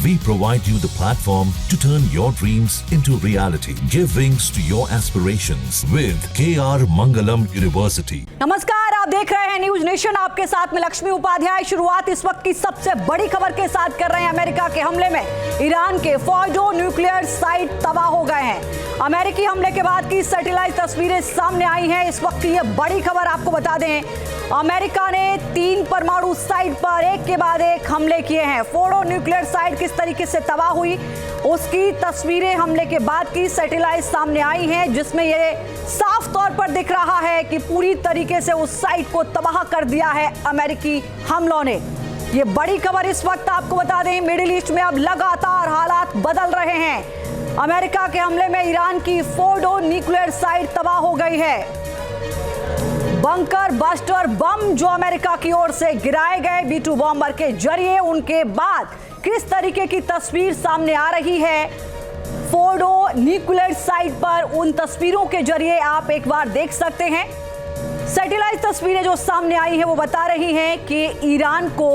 We provide you the platform to turn your dreams into reality. Give wings to your aspirations with KR Mangalam University. नमस्कार, आप देख रहे हैं news nation. आपके साथ में लक्ष्मी उपाध्याय। शुरुआत इस वक्त की सबसे बड़ी खबर के साथ कर रहे हैं। अमेरिका के हमले में ईरान के फॉर्डो न्यूक्लियर साइट तबाह हो गए हैं। अमेरिकी हमले के बाद की सैटेलाइट तस्वीरें सामने आई हैं। इस वक्त की ये बड़ी खबर आपको बता दें, अमेरिका ने 3 परमाणु साइट पर एक के बाद एक हमले किए हैं। फोर्डो न्यूक्लियर साइट किस तरीके से तबाह हुई, उसकी तस्वीरें हमले के बाद की सैटेलाइट सामने आई हैं, जिसमें ये साफ तौर पर दिख रहा है कि पूरी तरीके से उस साइट को तबाह कर दिया है अमेरिकी हमलों ने। ये बड़ी खबर इस वक्त आपको बता दें, मिडिल ईस्ट में अब लगातार हालात बदल रहे हैं। अमेरिका के हमले में ईरान की फोर्डो न्यूक्लियर साइट तबाह हो गई है। बंकर बस्टर बम जो अमेरिका की ओर से गिराए गए B-2 बॉम्बर के जरिए, उनके बाद किस तरीके की तस्वीर सामने आ रही है फोर्डो न्यूक्लियर साइट पर, उन तस्वीरों के जरिए आप एक बार देख सकते हैं। सैटेलाइट तस्वीरें जो सामने आई है वो बता रही हैं कि ईरान को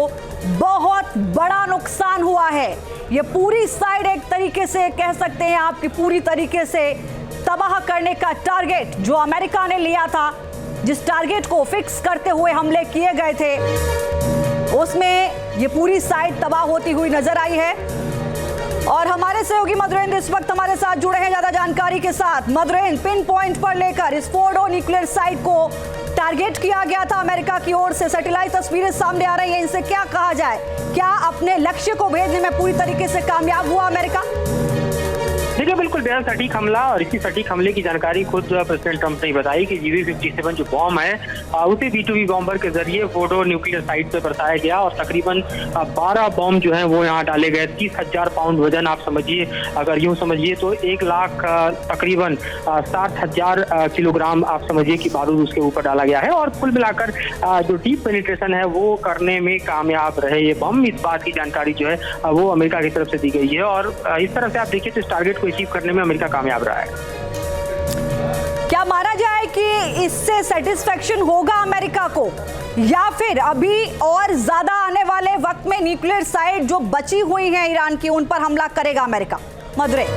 बहुत बड़ा नुकसान हुआ है। ये पूरी साइट एक तरीके से कह सकते हैं आपकी पूरी तरीके से तबाह करने का टारगेट जो अमेरिका ने लिया था, जिस टारगेट को फिक्स करते हुए हमले किए गए थे, उसमें ये पूरी साइट तबाह होती हुई नजर आई है। और हमारे सहयोगी मधुरेंद्र इस वक्त हमारे साथ जुड़े हैं ज्यादा जानकारी के साथ। मधुरेंद्र, पिन पॉइंट पर लेकर इस फोर्डो न्यूक्लियर साइट को टारगेट किया गया था अमेरिका की ओर से, सैटेलाइट तस्वीरें सामने आ रही हैं, इनसे क्या कहा जाए, क्या अपने लक्ष्य को भेजने में पूरी तरीके से कामयाब हुआ अमेरिका? देखिए, बिल्कुल बेहद सटीक हमला, और इसी सटीक हमले की जानकारी खुद प्रेसिडेंट ट्रंप ने बताई कि GV-57 जो बॉम्ब है उसे B-2B बॉम्बर के जरिए फोर्डो न्यूक्लियर साइट पे बरसाया गया और तकरीबन 12 बॉम्ब जो हैं वो यहाँ डाले गए। 30,000 पाउंड वजन आप समझिए, अगर यूं समझिए तो 1 लाख तकरीबन 60,000 किलोग्राम आप समझिए कि बारूद उसके ऊपर डाला गया है। और कुल मिलाकर जो डीप पेनिट्रेशन है वो करने में कामयाब रहे ये बम, इस बात की जानकारी जो है वो अमेरिका की तरफ से दी गई है। और इस तरह से आप देखिए तो इस टारगेट को अचीव करने में अमेरिका कामयाब रहा है। क्या माना जाए कि इससे सेटिस्फेक्शन होगा अमेरिका को, या फिर अभी और ज्यादा आने वाले वक्त में न्यूक्लियर साइट जो बची हुई है ईरान की, उन पर हमला करेगा अमेरिका? मधुरे,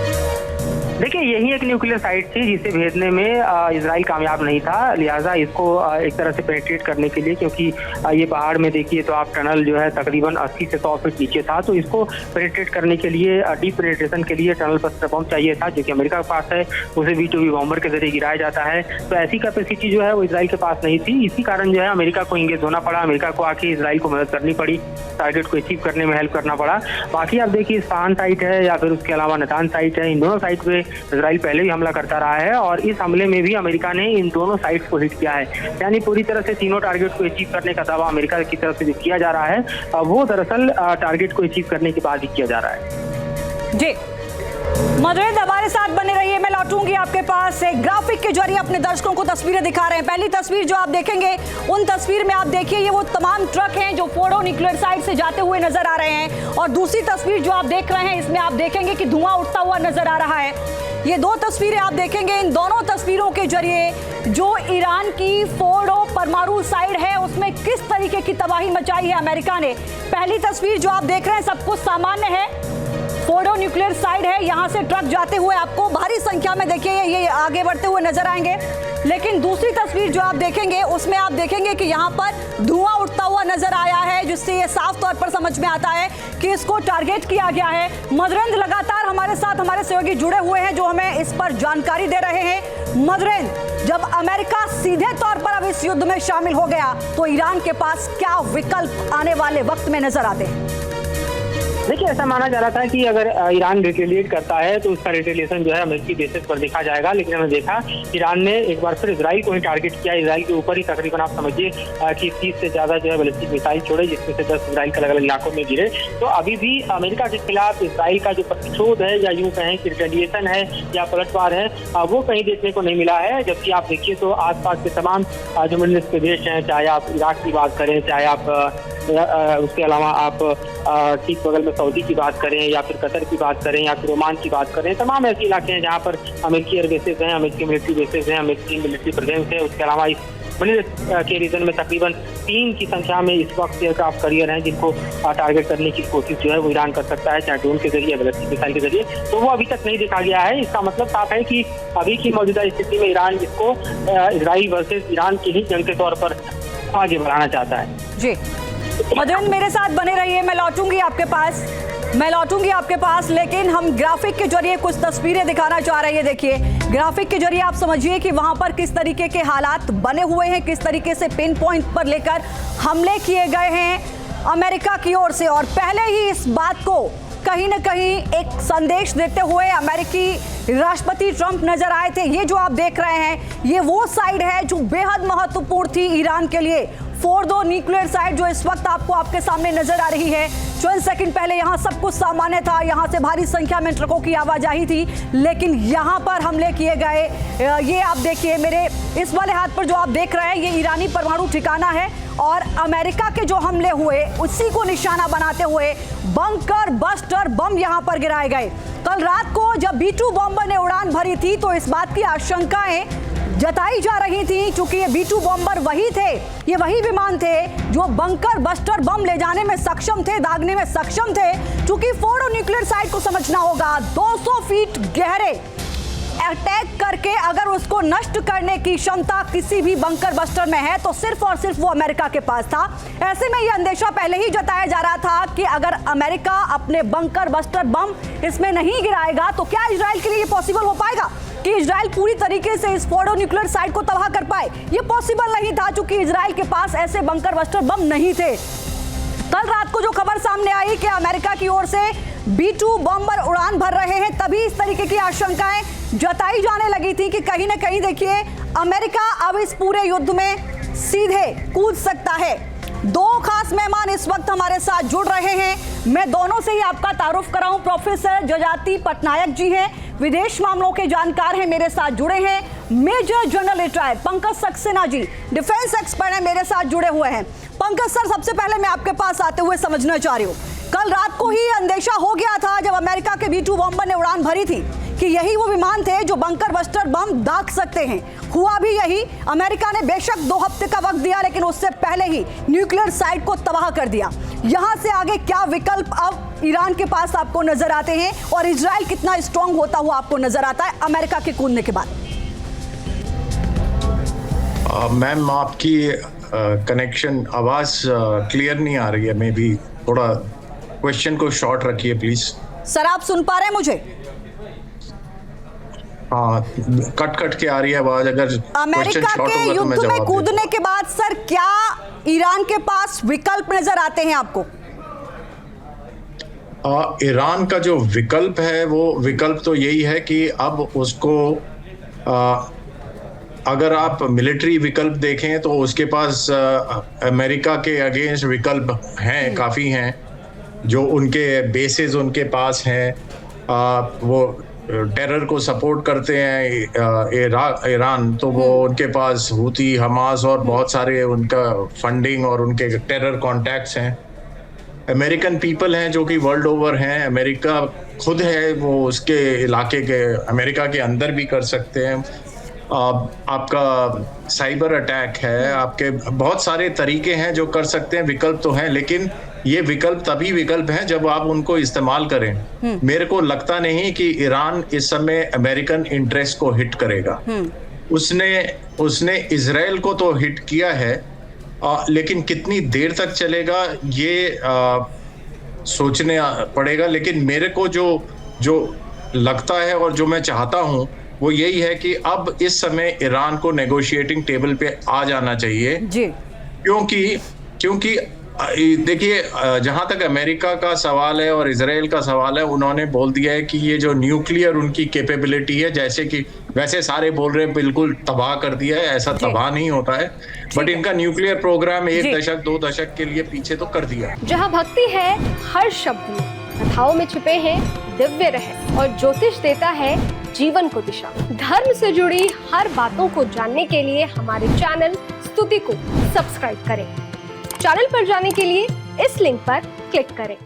देखिए, यही एक न्यूक्लियर साइट थी जिसे भेजने में इजराइल कामयाब नहीं था, लिहाजा इसको एक तरह से पेनिट्रेट करने के लिए, क्योंकि ये पहाड़ में देखिए तो आप टनल जो है तकरीबन 80 से 100 फीट नीचे था, तो इसको पेनिट्रेट करने के लिए डीप पेनिट्रेशन के लिए टनल बस्टर बम चाहिए था, जो कि अमेरिका के पास है। उसे B-2B बॉम्बर के जरिए गिराया जाता है, तो ऐसी कैपेसिटी जो है वो इजराइल के पास नहीं थी। इसी कारण जो है अमेरिका को इंगेज होना पड़ा, अमेरिका को आके इजराइल को मदद करनी पड़ी, टारगेट को अचीव करने में हेल्प करना पड़ा। बाकी आप देखिए, इस्फहान साइट है या फिर उसके अलावा नतान साइट है, इन दोनों साइट पे इजराइल पहले भी हमला करता रहा है, और इस हमले में भी अमेरिका ने इन दोनों साइट्स को हिट किया है। यानी पूरी तरह से तीनों टारगेट को अचीव करने का दावा अमेरिका की तरफ से जो किया जा रहा है वो दरअसल टारगेट को अचीव करने के बाद ही किया जा रहा है। जी मधुरेंद्र, हमारे साथ बने रहिए। मैं लौटूंगी आपके पास। एक ग्राफिक के जरिए अपने दर्शकों को तस्वीरें दिखा रहे हैं। पहली तस्वीर जो आप देखेंगे, उन तस्वीर में आप देखिए ये वो तमाम ट्रक हैं जो फोर्डो न्यूक्लियर साइट से जाते हुए नजर आ रहे हैं, और दूसरी तस्वीर जो आप देख रहे हैं इसमें आप देखेंगे कि धुआं उठता हुआ नजर आ रहा है। ये 2 तस्वीरें आप देखेंगे, इन दोनों तस्वीरों के जरिए जो ईरान की फोर्डो परमाणु साइट है उसमें किस तरीके की तबाही मचाई है अमेरिका ने। पहली तस्वीर जो आप देख रहे हैं सब कुछ सामान्य है, फोर्डो न्यूक्लियर साइट है, यहां से ट्रक जाते हुए आपको भारी संख्या में देखिए ये आगे बढ़ते हुए नजर आएंगे। लेकिन दूसरी तस्वीर जो आप देखेंगे उसमें आप देखेंगे कि यहां पर धुआं उठता हुआ नजर आया है, जिससे ये साफ तौर पर समझ में आता है कि इसको टारगेट किया गया है। मधुरेंद्र लगातार हमारे साथ हमारे सहयोगी जुड़े हुए हैं जो हमें इस पर जानकारी दे रहे हैं। मधुरेंद्र, जब अमेरिका सीधे तौर पर अब इस युद्ध में शामिल हो गया तो ईरान के पास क्या विकल्प आने वाले वक्त में नजर आते हैं? देखिए, ऐसा माना जा रहा था कि अगर ईरान रिटेलिएट करता है तो उसका रिटेलिएशन जो है अमेरिकी बेसिस पर देखा जाएगा, लेकिन हमने देखा ईरान ने एक बार फिर इजराइल को ही टारगेट किया। इजराइल के ऊपर ही तकरीबन आप समझिए कि 30 से ज्यादा जो है बैलिस्टिक मिसाइल छोड़े, जिसमें से 10 इजराइल के अलग अलग इलाकों में गिरे। तो अभी भी अमेरिका के खिलाफ इजराइल का जो प्रतिशोध है या यूं कहें कि रिटेलिएशन है या पलटवार है वो कहीं देखने को नहीं मिला है। जबकि आप देखिए तो आसपास के तमाम जो मिडिल ईस्ट के देश हैं, चाहे आप इराक की बात करें, चाहे आप उसके अलावा आप ठीक बगल में सऊदी की बात करें या फिर कतर की बात करें या फिर ओमान की बात करें, तमाम ऐसे इलाके हैं जहाँ पर अमेरिकी एयर बेसेस हैं, अमेरिकी मिलिट्री बेसेस हैं, अमेरिकी मिलिट्री प्रेजेंस है। उसके अलावा इस मनी के रीजन में तकरीबन 3 की संख्या में इस वक्त एयरक्राफ्ट कैरियर हैं जिनको टारगेट करने की कोशिश जो है वो ईरान कर सकता है, चाहे ड्रोन के जरिए, बैलिस्टिक मिसाइल के जरिए। तो वो अभी तक नहीं देखा गया है। इसका मतलब साफ है कि अभी की मौजूदा स्थिति में ईरान इसको इजराइल वर्सेस ईरान की ही जंग के तौर पर आगे बढ़ाना चाहता है। जी मधुन, मेरे साथ बने रहिए, मैं लौटूंगी आपके पास, लेकिन हम ग्राफिक के जरिए कुछ तस्वीरें दिखाना चाह रहे हैं। देखिए, ग्राफिक के जरिए आप समझिए कि वहां पर किस तरीके के हालात बने हुए हैं, किस तरीके से पिन पॉइंट पर लेकर हमले किए गए हैं अमेरिका की ओर से। और पहले ही इस बात को कहीं न कहीं एक संदेश देते हुए अमेरिकी राष्ट्रपति ट्रंप नजर आए थे। ये जो आप देख रहे हैं, ये वो साइड है जो बेहद महत्वपूर्ण थी ईरान के लिए। फोर्डो न्यूक्लियर साइट जो इस वक्त आपको आपके सामने नजर आ रही है। 12 सेकंड पहले यहाँ सब कुछ सामान्य था, यहाँ से भारी संख्या में ट्रकों की आवाजाही थी, लेकिन यहाँ पर हमले किए गए। ये आप देखिए, मेरे इस वाले हाथ पर जो आप देख रहे हैं, ये ईरानी परमाणु ठिकाना है और अमेरिका के जो हमले हुए उसी को निशाना बनाते हुए बंकर बस्टर बम यहाँ पर गिराए गए। कल रात को जब B-2 बॉम्बर ने उड़ान भरी थी तो इस बात की आशंकाएं जताई जा रही थी, क्योंकि ये B-2 बॉम्बर वही थे, ये वही विमान थे जो बंकर बस्टर बम ले जाने में सक्षम थे, दागने में सक्षम थे। क्योंकि फोर्डो न्यूक्लियर साइट को समझना होगा, 200 फीट गहरे अटैक करके अगर उसको नष्ट करने की क्षमता किसी भी बंकर बस्टर में है तो सिर्फ और सिर्फ वो अमेरिका के पास था। ऐसे में ये अंदेशा पहले ही जताया जा रहा था कि अगर अमेरिका अपने बंकर बस्टर बम इसमें नहीं गिराएगा तो क्या इजराइल के लिए ये पॉसिबल हो पाएगा कि इजराइल पूरी तरीके से इस फोर्डो न्यूक्लियर साइट को तबाह कर पाए। ये पॉसिबल नहीं था, क्योंकि इजराइल के पास ऐसे बंकर बस्टर बम नहीं थे। कल रात को जो खबर सामने आई कि अमेरिका की ओर से B-2 बॉम्बर उड़ान भर रहे हैं, तभी इस तरीके की आशंकाएं जताई जाने लगी थी कि कहीं ना कहीं देखिए अमेरिका अब इस पूरे युद्ध में सीधे कूद सकता है। दो खास मेहमान इस वक्त हमारे साथ जुड़ रहे हैं, मैं दोनों से ही आपका तारुफ कराऊं। प्रोफेसर जजाति पटनायक जी हैं, विदेश मामलों के जानकार हैं, मेरे साथ जुड़े हैं। Major general retired Pankaj Saxena ji, defence expert हैं, मेरे साथ जुड़े हुए हैं। पंकज सर, सबसे पहले मैं आपके पास आते हुए समझना चाह रही हूँ, कल रात को ही अंदेशा हो गया था जब अमेरिका के B-2 बॉम्बर ने उड़ान भरी थी कि यही वो विमान थे जो बंकर बस्टर बम दाग सकते हैं। हुआ भी यही, अमेरिका ने बेशक 2 हफ्ते का वक्त दिया, लेकिन उससे पहले ही न्यूक्लियर साइट को तबाह कर दिया। यहां से आगे क्या विकल्प अब ईरान के पास आपको नजर आते हैं और इजराइल कितना स्ट्रांग होता हुआ आपको नजर आता है अमेरिका के कूदने के बाद? मैम, आपकी कनेक्शन आवाज क्लियर नहीं आ रही है, मे बी थोड़ा क्वेश्चन को शॉर्ट रखिए प्लीज। सर, आप सुन पा रहे हैं मुझे? हाँ, कट के आ रही है आवाज। अगर अमेरिका के युद्ध में कूदने के बाद सर क्या ईरान के पास विकल्प नजर आते हैं आपको? ईरान का जो विकल्प है वो विकल्प तो यही है कि अब उसको अगर आप मिलिट्री विकल्प देखें तो उसके पास अमेरिका के अगेंस्ट विकल्प हैं, काफ़ी हैं, जो उनके बेसेस उनके पास हैं। वो टेरर को सपोर्ट करते हैं ईरान, तो वो उनके पास हूती, हमास और बहुत सारे उनका फंडिंग और उनके टेरर कॉन्टैक्ट्स हैं। अमेरिकन पीपल हैं जो कि वर्ल्ड ओवर हैं, अमेरिका खुद है वो उसके इलाके के, अमेरिका के अंदर भी कर सकते हैं। आपका साइबर अटैक है, आपके बहुत सारे तरीके हैं जो कर सकते हैं, विकल्प तो हैं, लेकिन ये विकल्प तभी विकल्प हैं जब आप उनको इस्तेमाल करें। मेरे को लगता नहीं कि ईरान इस समय अमेरिकन इंटरेस्ट को हिट करेगा। उसने इजराइल को तो हिट किया है, लेकिन कितनी देर तक चलेगा ये सोचने पड़ेगा। लेकिन मेरे को जो लगता है और जो मैं चाहता हूं वो यही है कि अब इस समय ईरान को नेगोशिएटिंग टेबल पे आ जाना चाहिए जी। क्योंकि देखिए, जहां तक अमेरिका का सवाल है और इजराइल का सवाल है, उन्होंने बोल दिया है कि ये जो न्यूक्लियर उनकी कैपेबिलिटी है, जैसे कि वैसे सारे बोल रहे हैं बिल्कुल तबाह कर दिया है, ऐसा तबाह नहीं होता है, बट इनका न्यूक्लियर प्रोग्राम 1 दशक 2 दशक के लिए पीछे तो कर दिया। जहाँ भक्ति है हर शब्द में, कथाओं में छुपे हैं दिव्य रहस्य और ज्योतिष देता है जीवन को दिशा। धर्म से जुड़ी हर बातों को जानने के लिए हमारे चैनल स्तुति को सब्सक्राइब करें। चैनल पर जाने के लिए इस लिंक पर क्लिक करें।